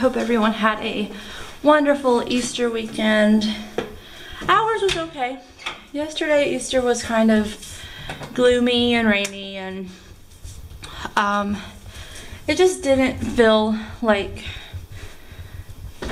hope everyone had a wonderful Easter weekend. Ours was okay. Yesterday, Easter was kind of gloomy and rainy, and it just didn't feel like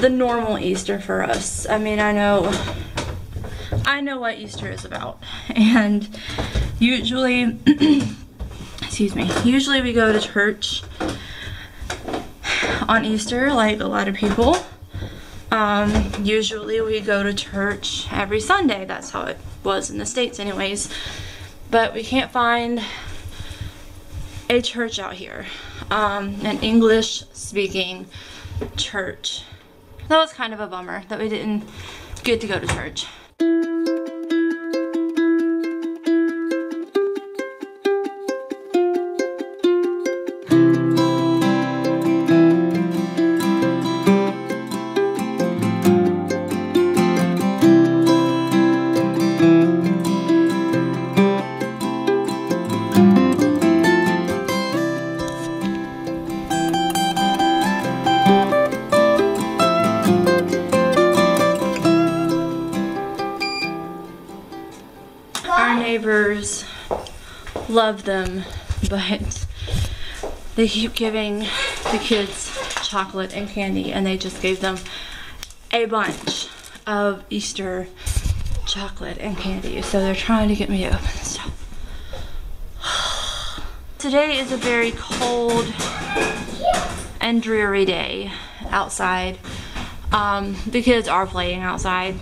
the normal Easter for us. I mean, I know what Easter is about, and usually, excuse me, usually we go to church on Easter, like a lot of people. Usually we go to church every Sunday. That's how it was in the States anyways. But we can't find a church out here, an English-speaking church. That was kind of a bummer that we didn't get to go to church. Our neighbors love them, but they keep giving the kids chocolate and candy, and they just gave them a bunch of Easter chocolate and candy, so they're trying to get me to open stuff. Today is a very cold and dreary day outside. The kids are playing outside.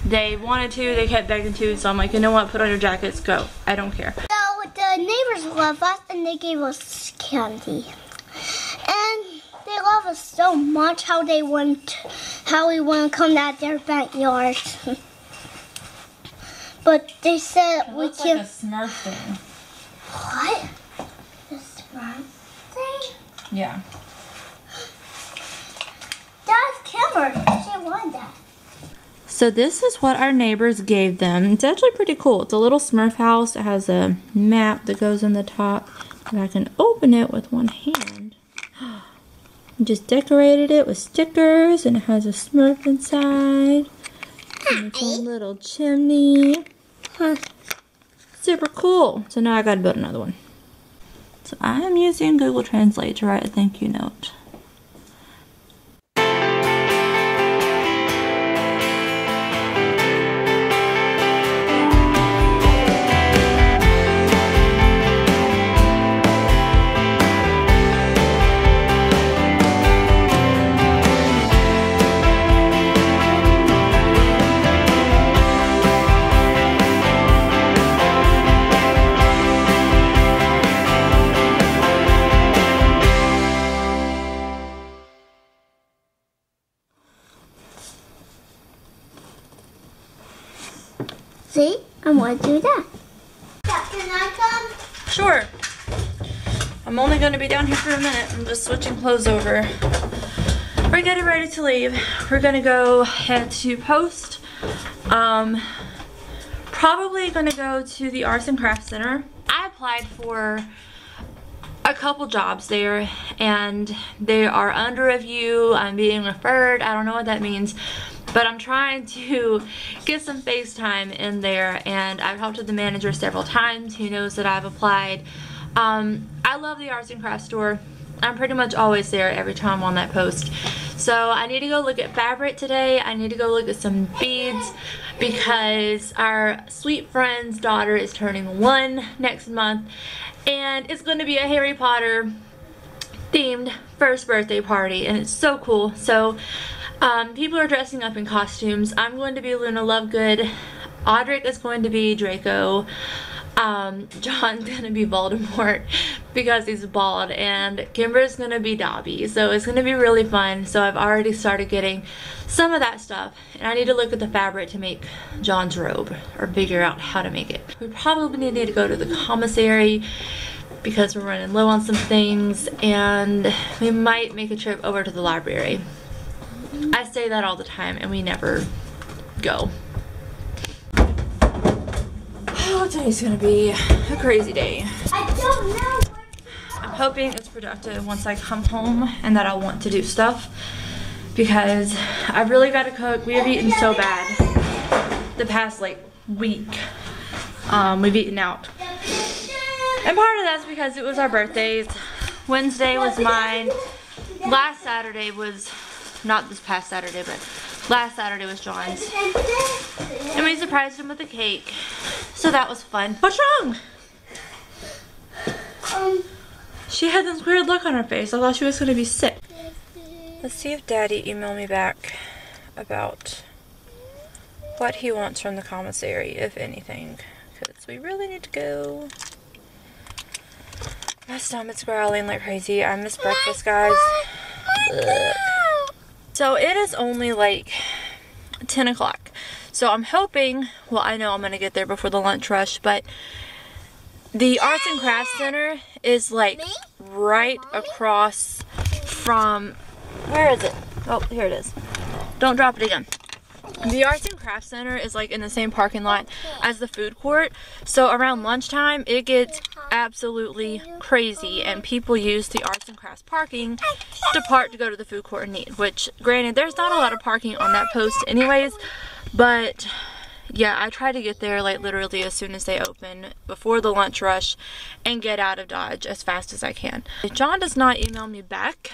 They wanted to, they kept begging to, so I'm like, you know what, put on your jackets, go. I don't care. So the neighbors love us, and they gave us candy. And they love us so much how we want to come out their backyard. But they said we can't. Like a Smurf thing. What? The Smurf thing? Yeah. That's Kimber. She wanted that. So this is what our neighbors gave them. It's actually pretty cool. It's a little Smurf house. It has a map that goes on the top, and I can open it with one hand. Just decorated it with stickers, and it has a Smurf inside. And it's a little chimney. Super cool. So now I gotta build another one. So I am using Google Translate to write a thank you note. See? I want to do that. Can I come? Sure. I'm only going to be down here for a minute. I'm just switching clothes over. We're getting ready to leave. We're going to go head to Post. Probably going to go to the Arts and Crafts Center. I applied for a couple jobs there, and they are under review. I'm being referred. I don't know what that means. But I'm trying to get some FaceTime in there, and I've talked to the manager several times. He knows that I've applied. I love the Arts and Crafts store. I'm pretty much always there every time I'm on that post. So I need to go look at fabric today. I need to go look at some beads because our sweet friend's daughter is turning 1 next month, and it's going to be a Harry Potter themed first birthday party, and it's so cool. So people are dressing up in costumes. I'm going to be Luna Lovegood. Audric is going to be Draco. John's going to be Voldemort because he's bald. And Kimber's going to be Dobby. So it's going to be really fun. So I've already started getting some of that stuff. And I need to look at the fabric to make John's robe, or figure out how to make it. We probably need to go to the commissary because we're running low on some things. And we might make a trip over to the library. I say that all the time, and we never go. Oh, today's gonna be a crazy day. I don't know. I'm hoping it's productive once I come home and that I'll want to do stuff. because I really got to cook. We have eaten so bad the past like week. We've eaten out. And part of that's because it was our birthdays. Wednesday was mine. Last Saturday was, not this past Saturday, but last Saturday was John's. And we surprised him with a cake. So that was fun. What's wrong? She had this weird look on her face. I thought she was going to be sick. Let's see if Daddy emailed me back about what he wants from the commissary, if anything. Because we really need to go. My stomach's growling like crazy. I miss breakfast, guys. Ugh. So it is only like 10 o'clock. So I'm hoping, well, I know I'm going to get there before the lunch rush, but the Arts and Crafts Center is like right across from, where is it? Oh, here it is. Don't drop it again. The Arts and Crafts Center is like in the same parking lot as the food court. So around lunchtime, it gets absolutely crazy and people use the Arts and Crafts parking to park to go to the food court and eat. Which, granted, there's not a lot of parking on that post anyways, but yeah, I try to get there like literally as soon as they open before the lunch rush and get out of Dodge as fast as I can. If John does not email me back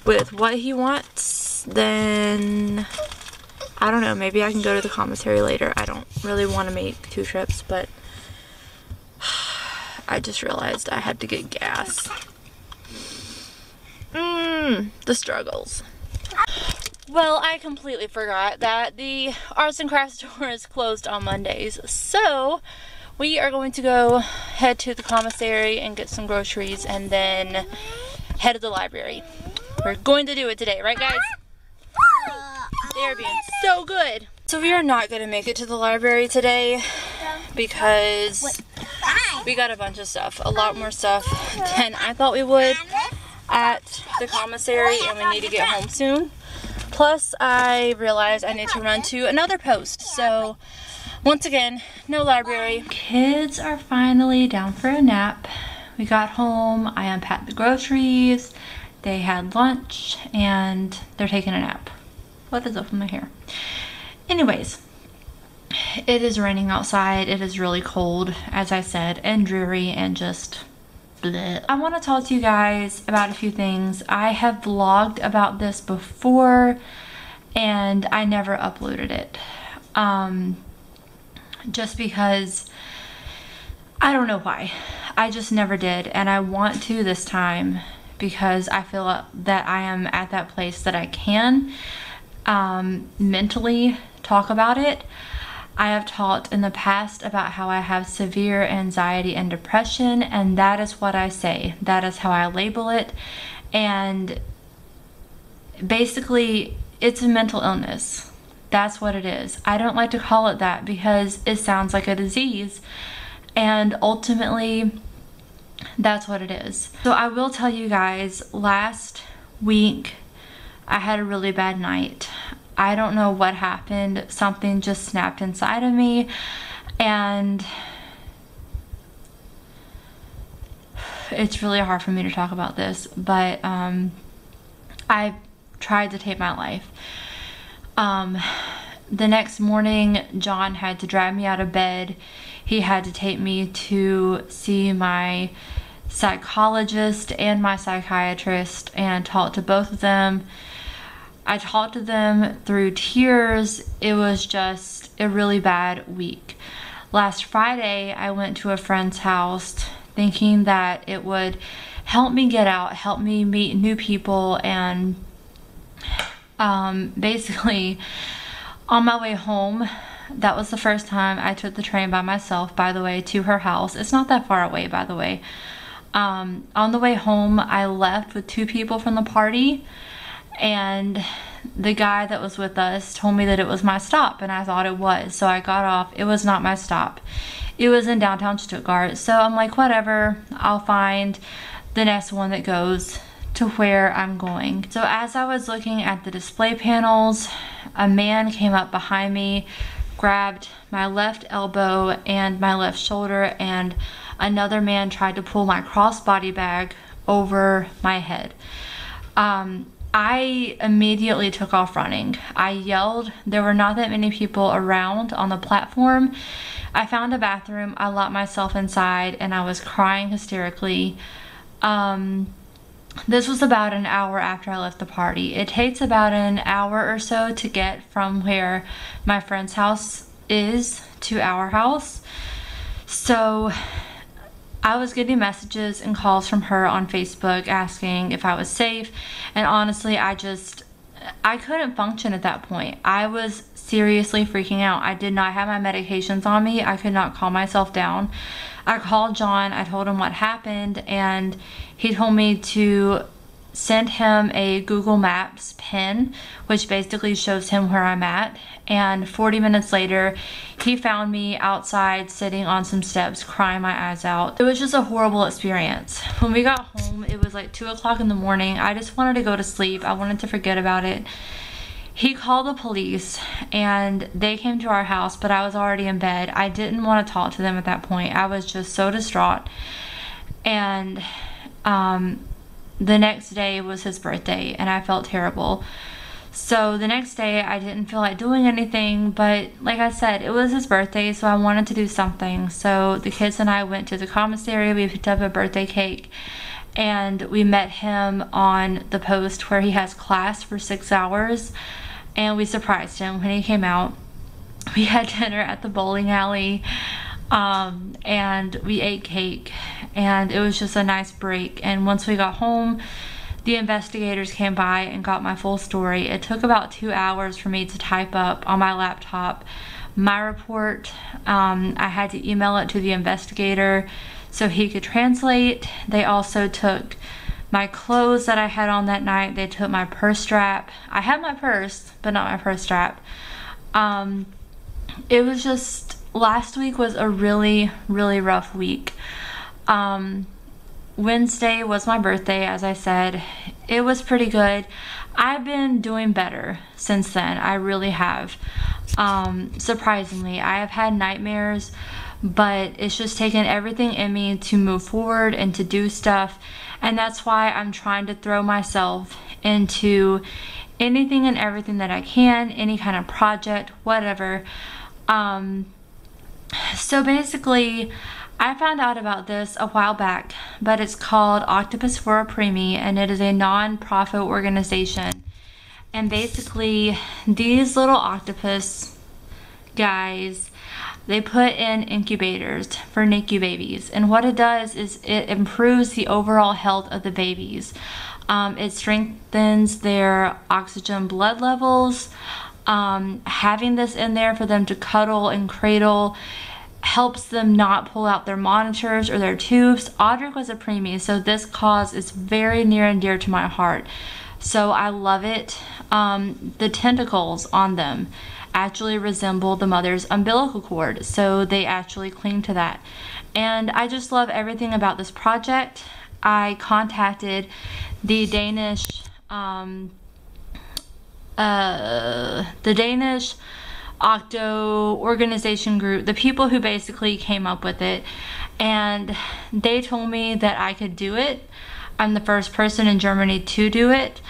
with what he wants, then I don't know, maybe I can go to the commissary later. I don't really want to make 2 trips, but I just realized I had to get gas. The struggles. Well, I completely forgot that the Arts and Crafts store is closed on Mondays. So, we are going to go head to the commissary and get some groceries and then head to the library. We're going to do it today, right guys? They are being so good. So we are not going to make it to the library today because we got a bunch of stuff. A lot more stuff than I thought we would at the commissary, and we need to get home soon. Plus, I realized I need to run to another post. So, once again, no library. Kids are finally down for a nap. We got home, I unpacked the groceries, they had lunch, and they're taking a nap. What is up with my hair? Anyways, it is raining outside. It is really cold, as I said, and dreary, and just bleh. I want to talk to you guys about a few things. I have vlogged about this before, and I never uploaded it. Just because, I don't know why. I just never did, and I want to this time because I feel that I am at that place that I can mentally talk about it. I have talked in the past about how I have severe anxiety and depression, and that is what I say. That is how I label it. And basically, it's a mental illness. That's what it is. I don't like to call it that because it sounds like a disease, and ultimately, that's what it is. So I will tell you guys, last week, I had a really bad night. I don't know what happened. Something just snapped inside of me, and it's really hard for me to talk about this, but I tried to take my life. The next morning, John had to drag me out of bed. He had to take me to see my psychologist and my psychiatrist and talk to both of them. I talked to them through tears. It was just a really bad week. Last Friday, I went to a friend's house thinking that it would help me get out, help me meet new people, and basically on my way home, that was the first time I took the train by myself, by the way, to her house. It's not that far away, by the way. On the way home, I left with 2 people from the party, and the guy that was with us told me that it was my stop, and I thought it was. So I got off. It was not my stop. It was in downtown Stuttgart. So I'm like, whatever, I'll find the next one that goes to where I'm going. So as I was looking at the display panels, a man came up behind me, grabbed my left elbow and my left shoulder, and another man tried to pull my crossbody bag over my head. I immediately took off running. I yelled. There were not that many people around on the platform. I found a bathroom. I locked myself inside and I was crying hysterically. This was about an hour after I left the party. It takes about an hour or so to get from where my friend's house is to our house. So I was getting messages and calls from her on Facebook asking if I was safe, and honestly I couldn't function at that point. I was seriously freaking out. I did not have my medications on me. I could not calm myself down. I called John, I told him what happened, and he told me to send him a Google Maps pin, which basically shows him where I'm at. And 40 minutes later, he found me outside sitting on some steps crying my eyes out. It was just a horrible experience. When we got home, it was like 2 o'clock in the morning. I just wanted to go to sleep. I wanted to forget about it. He called the police and they came to our house, but I was already in bed. I didn't want to talk to them at that point. I was just so distraught. And the next day was his birthday and I felt terrible. So the next day I didn't feel like doing anything, but like I said, it was his birthday, so I wanted to do something. So the kids and I went to the commissary. We picked up a birthday cake and we met him on the post where he has class for 6 hours, and we surprised him when he came out. We had dinner at the bowling alley, and we ate cake, and it was just a nice break. And once we got home, the investigators came by and got my full story. It took about 2 hours for me to type up on my laptop my report. I had to email it to the investigator so he could translate. They also took my clothes that I had on that night. They took my purse strap. I had my purse, but not my purse strap. It was just, last week was a really, really rough week. Wednesday was my birthday, as I said. It was pretty good. I've been doing better since then. I really have. Surprisingly, I have had nightmares, but it's just taken everything in me to move forward and to do stuff. And that's why I'm trying to throw myself into anything and everything that I can, any kind of project, whatever. So basically, I found out about this a while back, but it's called Octopus for a Preemie, and it is a non-profit organization. And basically, these little octopus guys, they put in incubators for NICU babies, and what it does is it improves the overall health of the babies. It strengthens their oxygen blood levels. Having this in there for them to cuddle and cradle helps them not pull out their monitors or their tubes. Audric was a preemie, so this cause is very near and dear to my heart. So I love it. The tentacles on them actually resemble the mother's umbilical cord, so they actually cling to that. And I just love everything about this project. I contacted the Danish Octo organization group, the people who basically came up with it, and they told me that I could do it. I'm the first person in Germany to do it,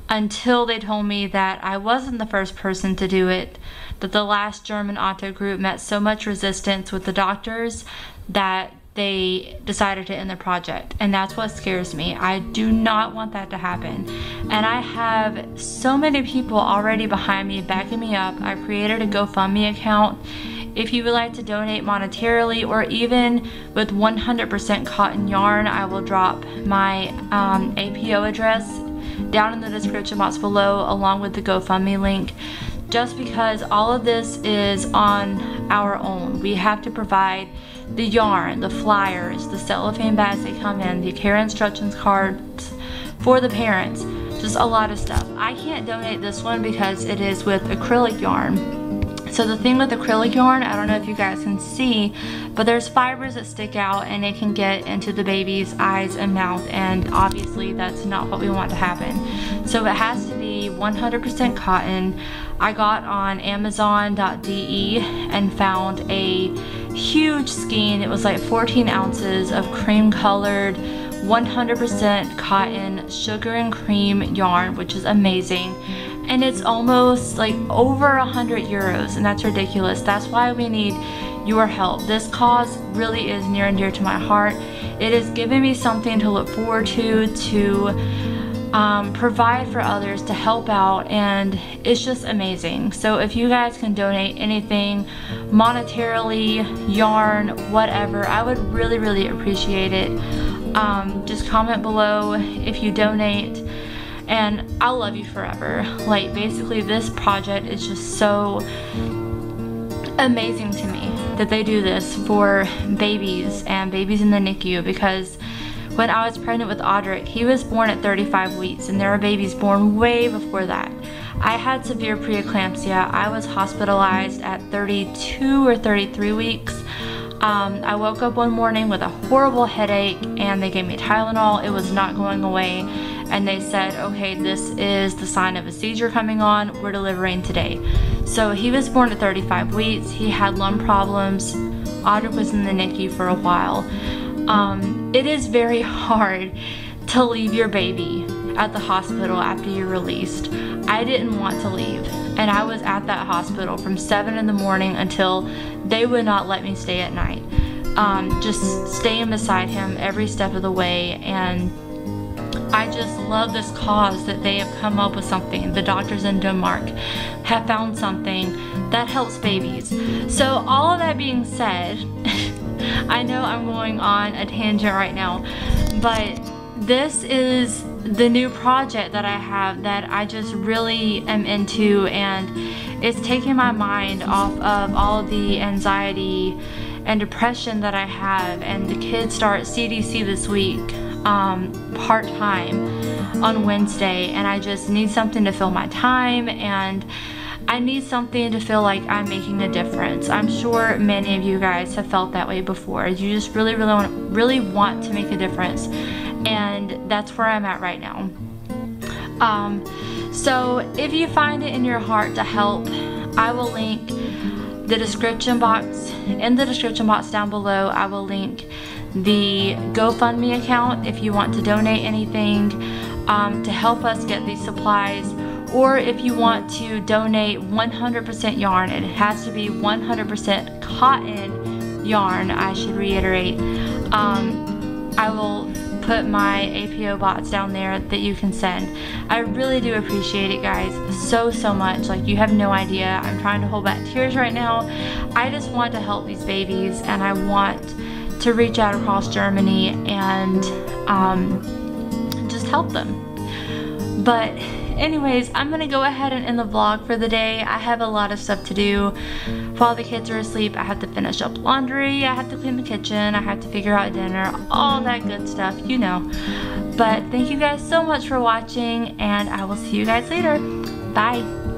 until they told me that I wasn't the first person to do it, that the last German Octo group met so much resistance with the doctors that they decided to end the project. And that's what scares me. I do not want that to happen. And I have so many people already behind me, backing me up. I created a GoFundMe account. If you would like to donate monetarily or even with 100% cotton yarn, I will drop my APO address down in the description box below, along with the GoFundMe link. Just because all of this is on our own. We have to provide the yarn, the flyers, the cellophane bags that come in, the care instructions cards for the parents, just a lot of stuff. I can't donate this one because it is with acrylic yarn. So the thing with acrylic yarn, I don't know if you guys can see, but there's fibers that stick out and it can get into the baby's eyes and mouth, and obviously that's not what we want to happen. So it has to be 100% cotton. I got on Amazon.de and found a huge skein. It was like 14 ounces of cream colored 100% cotton sugar and cream yarn, which is amazing. And it's almost like over 100 euros, and that's ridiculous. That's why we need your help. This cause really is near and dear to my heart. It has given me something to look forward to provide for others, to help out, and it's just amazing. So if you guys can donate anything, monetarily, yarn, whatever, I would really, really appreciate it. Just comment below if you donate, and I'll love you forever. Like, basically this project is just so amazing to me that they do this for babies and babies in the NICU, because when I was pregnant with Audric, he was born at 35 weeks, and there were babies born way before that. I had severe preeclampsia. I was hospitalized at 32 or 33 weeks. I woke up one morning with a horrible headache, and they gave me Tylenol. It was not going away, and they said, okay, this is the sign of a seizure coming on. We're delivering today. So he was born at 35 weeks. He had lung problems. Audric was in the NICU for a while. It is very hard to leave your baby at the hospital after you're released. I didn't want to leave, and I was at that hospital from 7 in the morning until they would not let me stay at night. Just staying beside him every step of the way, and I just love this cause that they have come up with something. The doctors in Denmark have found something that helps babies. So all of that being said, I know I'm going on a tangent right now, but this is the new project that I have that I just really am into, and it's taking my mind off of all of the anxiety and depression that I have. And the kids start CDC this week, part-time on Wednesday, and I just need something to fill my time, and I need something to feel like I'm making a difference. I'm sure many of you guys have felt that way before. You just really want to make a difference, and that's where I'm at right now. So if you find it in your heart to help, I will link the description box. In the description box down below, I will link the GoFundMe account if you want to donate anything to help us get these supplies. Or if you want to donate 100% yarn, and it has to be 100% cotton yarn, I should reiterate, I will put my APO box down there that you can send. I really do appreciate it, guys, so much. Like, you have no idea. I'm trying to hold back tears right now. I just want to help these babies, and I want to reach out across Germany and just help them. But anyways, I'm gonna go ahead and end the vlog for the day. I have a lot of stuff to do while the kids are asleep. I have to finish up laundry, I have to clean the kitchen, I have to figure out dinner, all that good stuff, you know. But thank you guys so much for watching, and I will see you guys later. Bye.